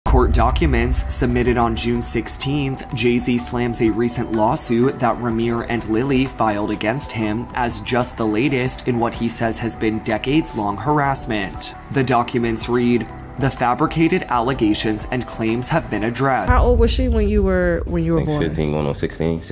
Court documents submitted on June 16th, Jay-Z slams a recent lawsuit that Rymir and Lily filed against him as just the latest in what he says has been decades-long harassment. The documents read, "The fabricated allegations and claims have been addressed." How old was she when you were born? 15, going on 16.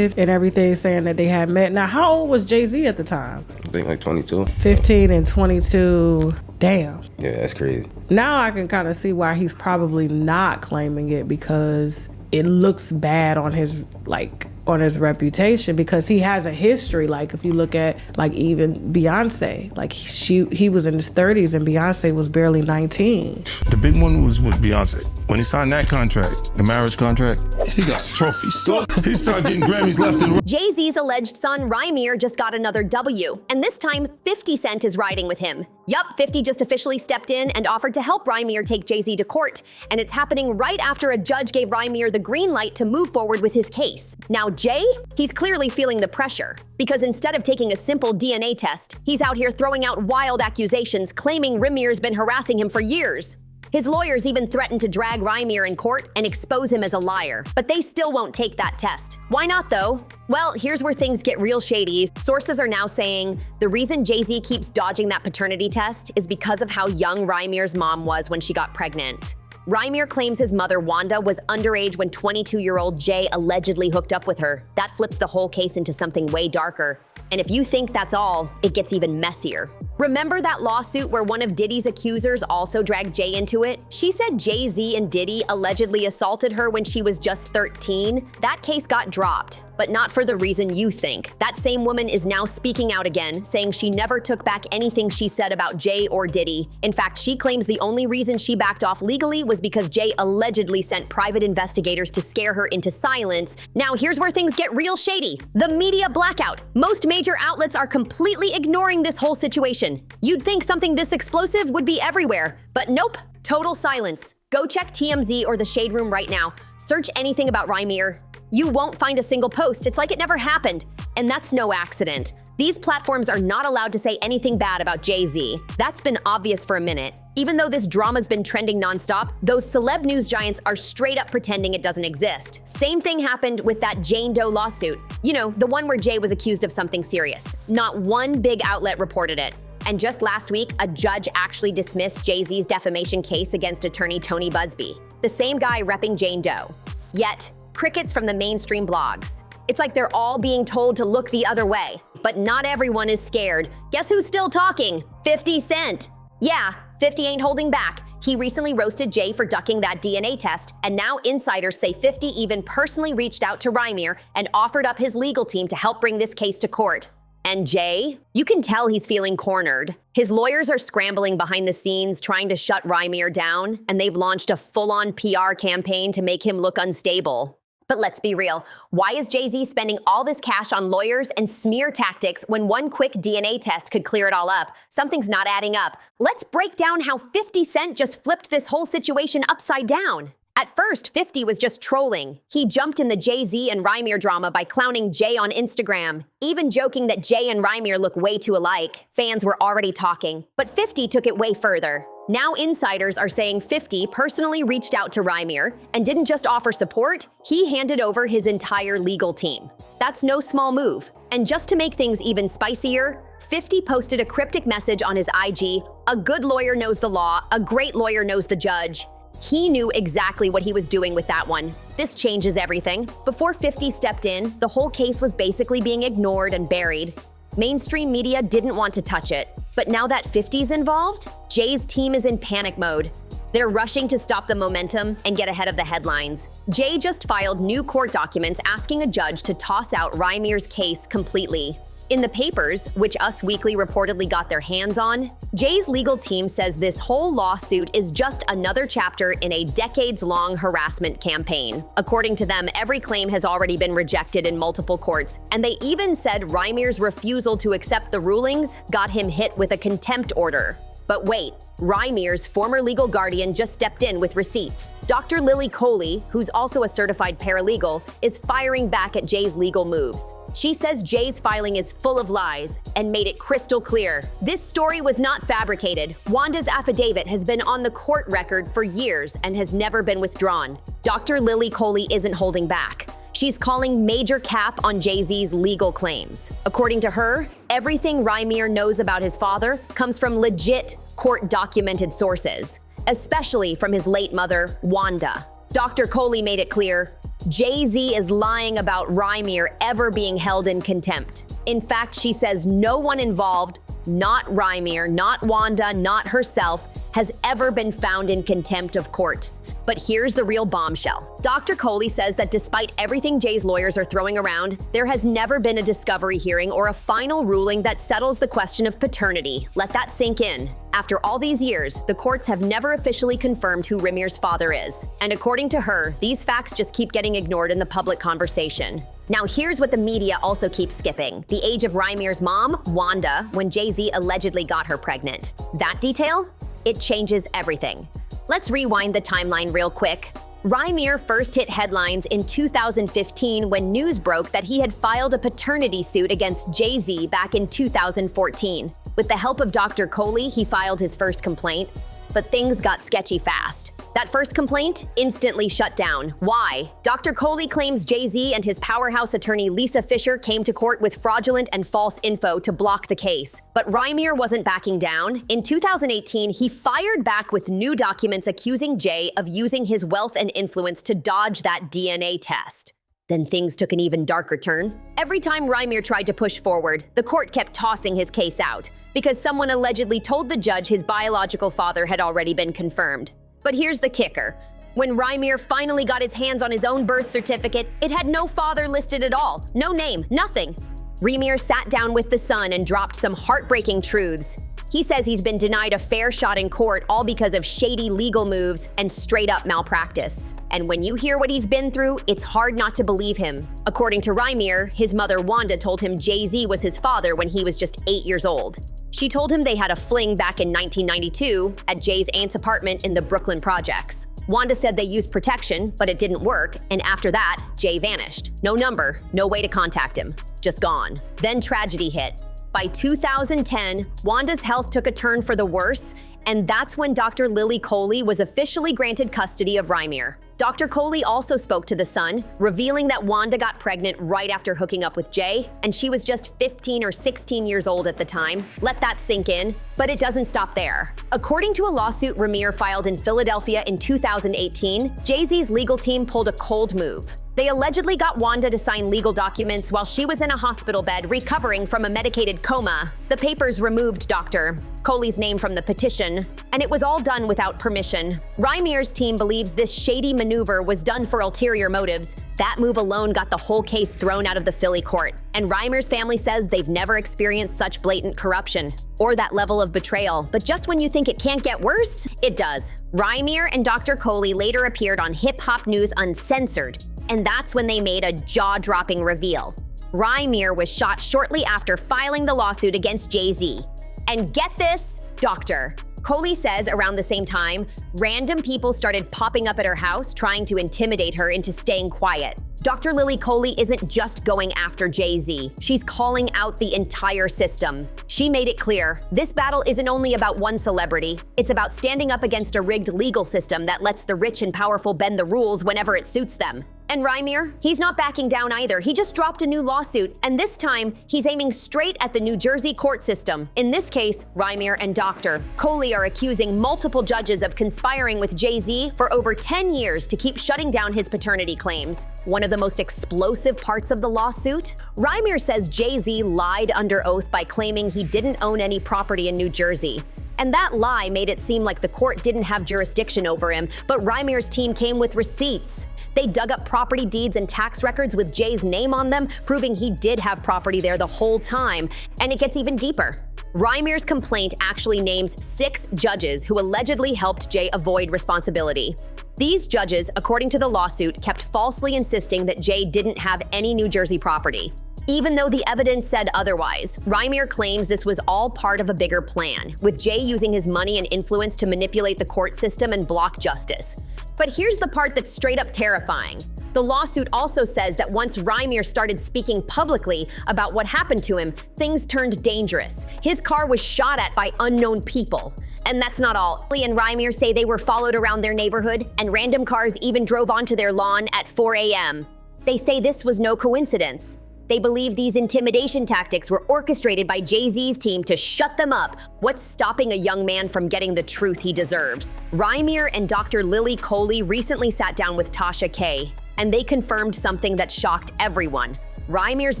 And everything saying that they had met. Now, how old was Jay-Z at the time? I think like 22. 15 and 22. Damn. Yeah, that's crazy. Now I can kind of see why he's probably not claiming it, because it looks bad on his reputation, because he has a history. Like if you look at like even Beyonce, like he was in his 30s and Beyonce was barely 19. The big one was with Beyonce. When he signed that contract, the marriage contract, he got trophies. He started getting Grammys left and right. Jay-Z's alleged son Rymir just got another W, and this time 50 Cent is riding with him. Yup, 50 just officially stepped in and offered to help Rymir take Jay-Z to court, and it's happening right after a judge gave Rymir the green light to move forward with his case. Now Jay, he's clearly feeling the pressure, because instead of taking a simple DNA test, he's out here throwing out wild accusations claiming Rymir's been harassing him for years. His lawyers even threatened to drag Rymir in court and expose him as a liar, but they still won't take that test. Why not though? Well, here's where things get real shady. Sources are now saying the reason Jay-Z keeps dodging that paternity test is because of how young Rymir's mom was when she got pregnant. Rymir claims his mother, Wanda, was underage when 22-year-old Jay allegedly hooked up with her. That flips the whole case into something way darker. And if you think that's all, it gets even messier. Remember that lawsuit where one of Diddy's accusers also dragged Jay into it? She said Jay-Z and Diddy allegedly assaulted her when she was just 13. That case got dropped, but not for the reason you think. That same woman is now speaking out again, saying she never took back anything she said about Jay or Diddy. In fact, she claims the only reason she backed off legally was because Jay allegedly sent private investigators to scare her into silence. Now here's where things get real shady. The media blackout. Most major outlets are completely ignoring this whole situation. You'd think something this explosive would be everywhere, but nope, total silence. Go check TMZ or the Shade Room right now. Search anything about Rymir. You won't find a single post. It's like it never happened. And that's no accident. These platforms are not allowed to say anything bad about Jay-Z. That's been obvious for a minute. Even though this drama's been trending nonstop, those celeb news giants are straight up pretending it doesn't exist. Same thing happened with that Jane Doe lawsuit. You know, the one where Jay was accused of something serious. Not one big outlet reported it. And just last week, a judge actually dismissed Jay-Z's defamation case against attorney Tony Busby, the same guy repping Jane Doe. Yet, crickets from the mainstream blogs. It's like they're all being told to look the other way. But not everyone is scared. Guess who's still talking? 50 Cent. Yeah, 50 ain't holding back. He recently roasted Jay for ducking that DNA test, and now insiders say 50 even personally reached out to Rymir and offered up his legal team to help bring this case to court. And Jay? You can tell he's feeling cornered. His lawyers are scrambling behind the scenes trying to shut Rymir down, and they've launched a full-on PR campaign to make him look unstable. But let's be real, why is Jay-Z spending all this cash on lawyers and smear tactics when one quick DNA test could clear it all up? Something's not adding up. Let's break down how 50 Cent just flipped this whole situation upside down. At first, 50 was just trolling. He jumped in the Jay-Z and Rymir drama by clowning Jay on Instagram, even joking that Jay and Rymir look way too alike. Fans were already talking. But 50 took it way further. Now insiders are saying 50 personally reached out to Rymir and didn't just offer support, he handed over his entire legal team. That's no small move. And just to make things even spicier, 50 posted a cryptic message on his IG, "A good lawyer knows the law, a great lawyer knows the judge." He knew exactly what he was doing with that one. This changes everything. Before 50 stepped in, the whole case was basically being ignored and buried. Mainstream media didn't want to touch it. But now that 50's involved, Jay's team is in panic mode. They're rushing to stop the momentum and get ahead of the headlines. Jay just filed new court documents asking a judge to toss out Rymir's case completely. In the papers, which Us Weekly reportedly got their hands on, Jay's legal team says this whole lawsuit is just another chapter in a decades-long harassment campaign. According to them, every claim has already been rejected in multiple courts, and they even said Rymir's refusal to accept the rulings got him hit with a contempt order. But wait, Rymir's former legal guardian just stepped in with receipts. Dr. Lily Coley, who's also a certified paralegal, is firing back at Jay's legal moves. She says Jay's filing is full of lies and made it crystal clear. This story was not fabricated. Wanda's affidavit has been on the court record for years and has never been withdrawn. Dr. Lily Coley isn't holding back. She's calling major cap on Jay-Z's legal claims. According to her, everything Rymir knows about his father comes from legit court-documented sources, especially from his late mother, Wanda. Dr. Coley made it clear, Jay-Z is lying about Rymir ever being held in contempt. In fact, she says no one involved, not Rymir, not Wanda, not herself, has ever been found in contempt of court. But here's the real bombshell. Dr. Coley says that despite everything Jay's lawyers are throwing around, there has never been a discovery hearing or a final ruling that settles the question of paternity. Let that sink in. After all these years, the courts have never officially confirmed who Rymir's father is. And according to her, these facts just keep getting ignored in the public conversation. Now here's what the media also keeps skipping. The age of Rymir's mom, Wanda, when Jay-Z allegedly got her pregnant. That detail? It changes everything. Let's rewind the timeline real quick. Rymir first hit headlines in 2015 when news broke that he had filed a paternity suit against Jay-Z back in 2014. With the help of Dr. Coley, he filed his first complaint, but things got sketchy fast. That first complaint instantly shut down. Why? Dr. Coley claims Jay-Z and his powerhouse attorney Lisa Fisher came to court with fraudulent and false info to block the case. But Rymir wasn't backing down. In 2018, he fired back with new documents accusing Jay of using his wealth and influence to dodge that DNA test. Then things took an even darker turn. Every time Rymir tried to push forward, the court kept tossing his case out because someone allegedly told the judge his biological father had already been confirmed. But here's the kicker. When Rymir finally got his hands on his own birth certificate, it had no father listed at all. No name, nothing. Rymir sat down with the Sun and dropped some heartbreaking truths. He says he's been denied a fair shot in court all because of shady legal moves and straight-up malpractice. And when you hear what he's been through, it's hard not to believe him. According to Rymir, his mother Wanda told him Jay-Z was his father when he was just 8 years old. She told him they had a fling back in 1992 at Jay's aunt's apartment in the Brooklyn projects. Wanda said they used protection, but it didn't work, and after that, Jay vanished. No number, no way to contact him. Just gone. Then tragedy hit. By 2010, Wanda's health took a turn for the worse, and that's when Dr. Lily Coley was officially granted custody of Rymir. Dr. Coley also spoke to The Sun, revealing that Wanda got pregnant right after hooking up with Jay, and she was just 15 or 16 years old at the time. Let that sink in, but it doesn't stop there. According to a lawsuit Rymir filed in Philadelphia in 2018, Jay-Z's legal team pulled a cold move. They allegedly got Wanda to sign legal documents while she was in a hospital bed recovering from a medicated coma. The papers removed Dr. Coley's name from the petition, and it was all done without permission. Rymir's team believes this shady maneuver was done for ulterior motives. That move alone got the whole case thrown out of the Philly court. And Rymir's family says they've never experienced such blatant corruption or that level of betrayal. But just when you think it can't get worse, it does. Rymir and Dr. Coley later appeared on Hip Hop News Uncensored, and that's when they made a jaw-dropping reveal. Rymir was shot shortly after filing the lawsuit against Jay-Z. And get this, Dr. Coley says around the same time, random people started popping up at her house trying to intimidate her into staying quiet. Dr. Lily Coley isn't just going after Jay-Z. She's calling out the entire system. She made it clear, this battle isn't only about one celebrity. It's about standing up against a rigged legal system that lets the rich and powerful bend the rules whenever it suits them. And Rymir, he's not backing down either. He just dropped a new lawsuit, and this time, he's aiming straight at the New Jersey court system. In this case, Rymir and Dr. Coley are accusing multiple judges of conspiring with Jay-Z for over 10 years to keep shutting down his paternity claims. One of the most explosive parts of the lawsuit? Rymir says Jay-Z lied under oath by claiming he didn't own any property in New Jersey. And that lie made it seem like the court didn't have jurisdiction over him, but Rymir's team came with receipts. They dug up property deeds and tax records with Jay's name on them, proving he did have property there the whole time. And it gets even deeper. Rymir's complaint actually names 6 judges who allegedly helped Jay avoid responsibility. These judges, according to the lawsuit, kept falsely insisting that Jay didn't have any New Jersey property. Even though the evidence said otherwise, Rymir claims this was all part of a bigger plan, with Jay using his money and influence to manipulate the court system and block justice. But here's the part that's straight up terrifying. The lawsuit also says that once Rymir started speaking publicly about what happened to him, things turned dangerous. His car was shot at by unknown people. And that's not all. Lee and Rymir say they were followed around their neighborhood, and random cars even drove onto their lawn at 4 a.m. They say this was no coincidence. They believe these intimidation tactics were orchestrated by Jay-Z's team to shut them up. What's stopping a young man from getting the truth he deserves? Rymir and Dr. Lily Coley recently sat down with Tasha K, and they confirmed something that shocked everyone. Rymir's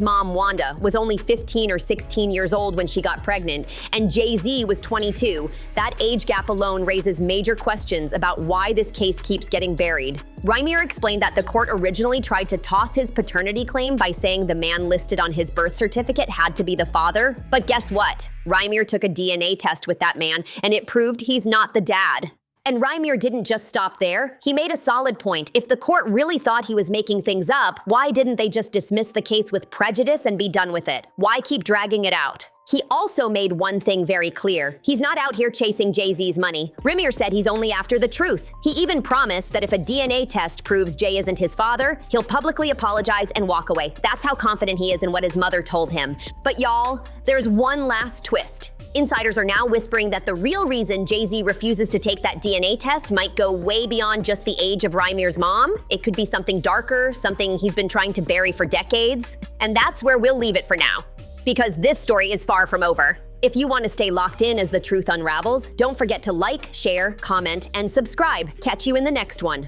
mom, Wanda, was only 15 or 16 years old when she got pregnant, and JayZ was 22. That age gap alone raises major questions about why this case keeps getting buried. Rymir explained that the court originally tried to toss his paternity claim by saying the man listed on his birth certificate had to be the father. But guess what? Rymir took a DNA test with that man, and it proved he's not the dad. And Rymir didn't just stop there. He made a solid point. If the court really thought he was making things up, why didn't they just dismiss the case with prejudice and be done with it? Why keep dragging it out? He also made one thing very clear. He's not out here chasing Jay-Z's money. Rymir said he's only after the truth. He even promised that if a DNA test proves Jay isn't his father, he'll publicly apologize and walk away. That's how confident he is in what his mother told him. But y'all, there's one last twist. Insiders are now whispering that the real reason Jay-Z refuses to take that DNA test might go way beyond just the age of Rymir's mom. It could be something darker, something he's been trying to bury for decades. And that's where we'll leave it for now, because this story is far from over. If you want to stay locked in as the truth unravels, don't forget to like, share, comment, and subscribe. Catch you in the next one.